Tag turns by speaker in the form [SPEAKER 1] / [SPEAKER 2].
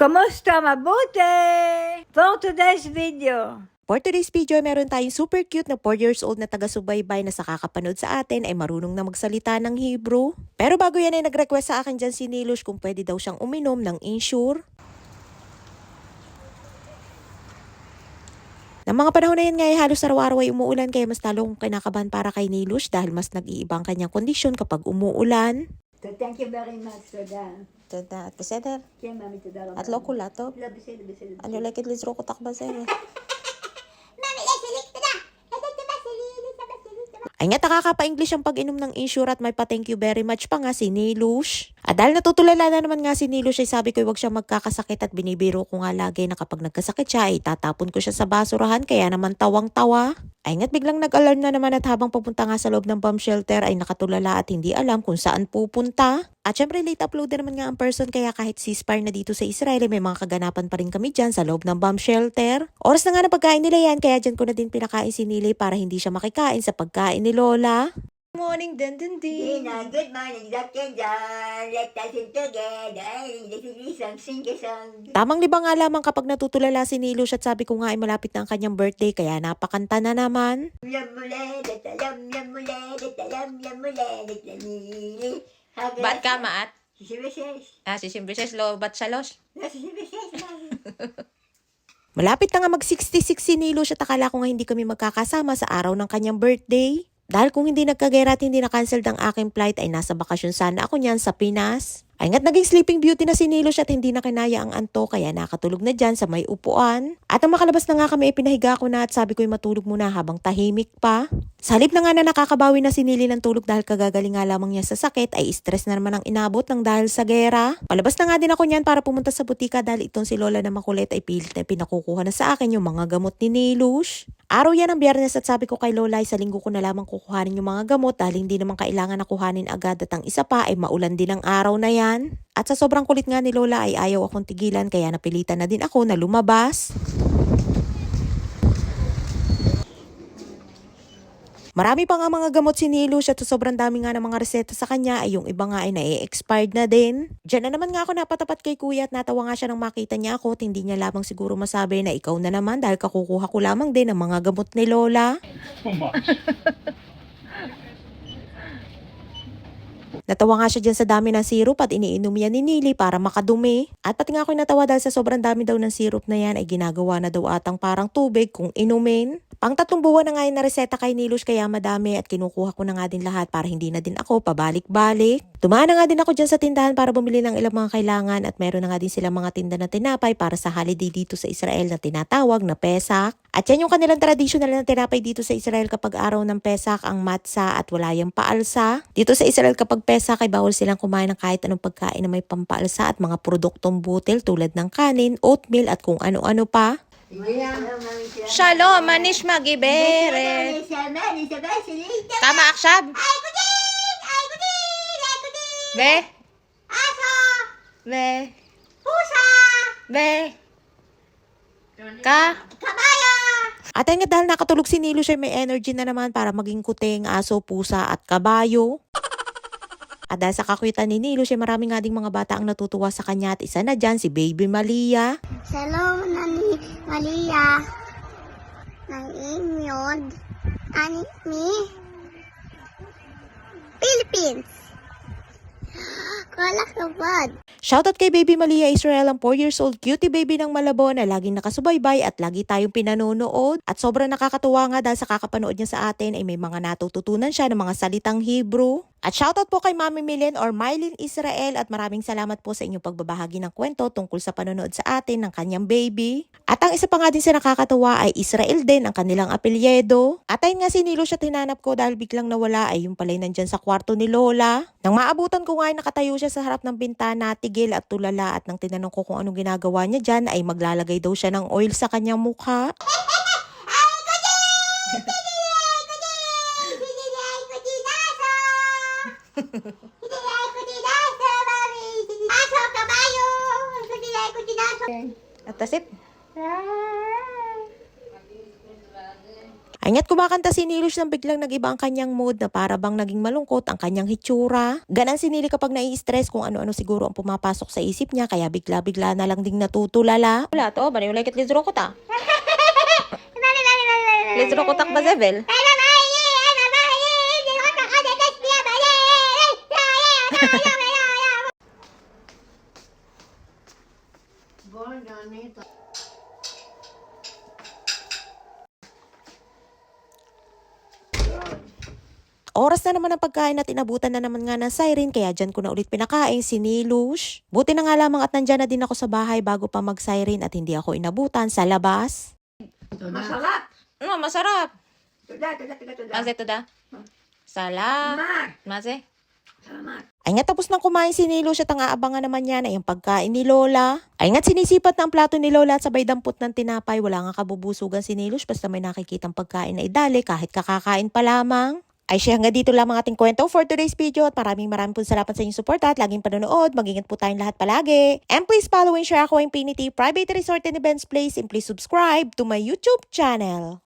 [SPEAKER 1] Kumusta? Mabuti! For today's video.
[SPEAKER 2] For today's video, meron tayong super cute na 4 years old na taga-subaybay na sa kakapanood sa atin ay marunong na magsalita ng Hebrew. Pero bago yan ay nag-request sa akin dyan si Nilush kung pwede daw siyang uminom ng Ensure. Ng mga panahon na yan nga ay halos araw-araw ay umuulan kaya mas talong kinakabahan para kay Nilush dahil mas nag-iibang kanyang kondisyon kapag umuulan.
[SPEAKER 1] So thank you very much for that.
[SPEAKER 2] תודה, את בסדר?
[SPEAKER 1] כן, מאמי, תודה רבה.
[SPEAKER 2] את לא כולה טוב?
[SPEAKER 1] לא, בסדר, בסדר.
[SPEAKER 2] אני הולכת לזרוק אותך בזבל. Ay nga, nakakapa-English ang pag-inom ng Ensure at may pa-thank you very much pa nga si Nilush. At dahil natutulala na naman nga si Nilush ay sabi ko huwag siya magkakasakit at binibiro ko nga lagi na kapag nagkasakit siya ay tatapon ko siya sa basurahan kaya naman tawang-tawa. Ay nga't biglang nag-alarm na naman at habang papunta nga sa loob ng bomb shelter ay nakatulala at hindi alam kung saan pupunta. At syempre late upload na naman nga ang person kaya kahit ceasefire na dito sa Israel ay may mga kaganapan pa rin kami dyan sa loob ng bomb shelter. Oras na nga na pagkain nila yan kaya dyan ko na din pinakain si Nili para hindi siya makikain sa pagkain ni Lola. Good morning, Dindindin.
[SPEAKER 1] Good morning, Dr. John. Let us sing together. Sing a song.
[SPEAKER 2] Tamang libang nga lamang kapag natutulala si Nilush at sabi ko nga ay malapit na ang kanyang birthday kaya napakanta na naman. Ba't ka maat? Sisimbrises lo ba't salos? Malapit na nga mag-66 si Nilush at akala ko nga hindi kami magkakasama sa araw ng kanyang birthday. Dahil kung hindi nagkagera at hindi na-cancel ang aking flight ay nasa bakasyon sana ako niyan sa Pinas. Ay nga't naging sleeping beauty na si Nilush at hindi na kinaya ang anto kaya nakatulog na dyan sa may upuan. At nang makalabas na nga kami ay pinahiga ko na at sabi ko'y matulog muna habang tahimik pa. Sa halip na nga na nakakabawi na si Nili ng tulog dahil kagagaling nga lamang niya sa sakit ay stress na naman ang inabot ng dahil sa gera. Palabas na nga din ako niyan para pumunta sa butika dahil itong si Lola na makulit ay pilit na pinakukuha na sa akin yung mga gamot ni Nilush. Araw yan ang Biyernes at sabi ko kay Lola ay sa linggo ko na lamang kukuhanin yung mga gamot dahil hindi naman kailangan na kuhanin agad at ang isa pa ay maulan din ang araw na yan. At sa sobrang kulit nga ni Lola ay ayaw akong tigilan kaya napilitan na din ako na lumabas. Marami pa nga mga gamot si Nilush at sobrang dami nga ng mga reseta sa kanya ay yung iba nga ay na-expired na din. Diyan na naman nga ako napatapat kay kuya at natawa nga siya nang makita niya ako at hindi niya lamang siguro masabi na ikaw na naman dahil kakukuha ko lamang din ang mga gamot ni Lola. Natawa nga siya dyan sa dami ng syrup at iniinom yan ni Nili para makadumi. At pati nga ako'y natawa dahil sa sobrang dami daw ng syrup na yan ay ginagawa na daw atang parang tubig kung inumin. Pang 3 buwan na nga yung nareseta kay Nilush kaya madami at kinukuha ko na nga din lahat para hindi na din ako pabalik-balik. Tumaan na nga din ako dyan sa tindahan para bumili ng ilang mga kailangan at meron na nga din silang mga tinda na tinapay para sa holiday dito sa Israel na tinatawag na Pesach. At yan yung kanilang traditional na tinapay dito sa Israel kapag araw ng Pesach ang matzah at wala yung paalsa. Dito sa Israel kapag Pesach ay bawal silang kumain ng kahit anong pagkain na may pampaalsa at mga produktong butil tulad ng kanin, oatmeal at kung ano-ano pa. Shalom, manish magibere. Tama akshab. Be. Be. Be. Ka. At ayun nga dahil nakatulog si Nilush ay may energy na naman para maging kuting, aso, pusa at kabayo. At dahil sa kakuyitan ni Nilush ay marami nga ding mga bata ang natutuwa sa kanya at isa na dyan si Baby Malia.
[SPEAKER 3] Shalom, Nani Malia. Ng inyod. Anime. Philippines. Kala ka ba?
[SPEAKER 2] Shoutout kay Baby Malia Israel, ang 4 years old cutie baby ng Malabon na laging nakasubaybay at lagi tayong pinanonood. At sobrang nakakatuwa nga dahil sa kakapanood niya sa atin ay may mga natututunan siya ng mga salitang Hebrew. At shoutout po kay Mami Milen or Mylene Israel at maraming salamat po sa inyong pagbabahagi ng kwento tungkol sa panonood sa atin ng kanyang baby. At ang isa pa nga din sa nakakatuwa ay Israel din ang kanilang apelyedo. At ayun nga si Nilush at hinanap ko dahil biglang nawala ay yung pala'y nandyan sa kwarto ni Lola. Nang maabutan ko nga ay nakatayo siya sa harap ng bintana, tigil at tulala at nang tinanong ko kung anong ginagawa niya dyan ay maglalagay daw siya ng oil sa kanyang mukha. At that's it. Ay nga't kumakanta si Nilush nang biglang nag-iba ang kanyang mood na para bang naging malungkot ang kanyang hitsura. Ganan si Nili kapag nai-stress kung ano-ano siguro ang pumapasok sa isip niya kaya bigla-bigla na lang ding natutulala. Wala to, ba na yung like it lizro ko ta? Lizro ko tak ba, Zebel? Oras na naman ang pagkain at inabutan na naman nga ng siren kaya dyan ko na ulit pinakain si Nilush. Buti na nga lamang at nandyan na din ako sa bahay bago pa mag-siren at hindi ako inabutan sa labas.
[SPEAKER 1] Masarap.
[SPEAKER 2] No, masarap.
[SPEAKER 1] Tuda.
[SPEAKER 2] Mase to da?
[SPEAKER 1] Salamat.
[SPEAKER 2] Mase?
[SPEAKER 1] Salamat.
[SPEAKER 2] Ay nga tapos nang kumain si Nilush at ang aabangan naman niya na yung pagkain ni Lola. Ay nga't sinisipat ng plato ni Lola at sabay dampot ng tinapay. Wala nga kabubusugan si Nilush basta may nakikitang pagkain na idali kahit kakakain pa lamang. Ay siya hanggang dito lang ang ating kwento for today's video at maraming po salamat sa inyong support at laging panonood. Mag-ingat po tayong lahat palagi. And please follow and share ako Infinity Private Resort and Events Place and please subscribe to my YouTube channel.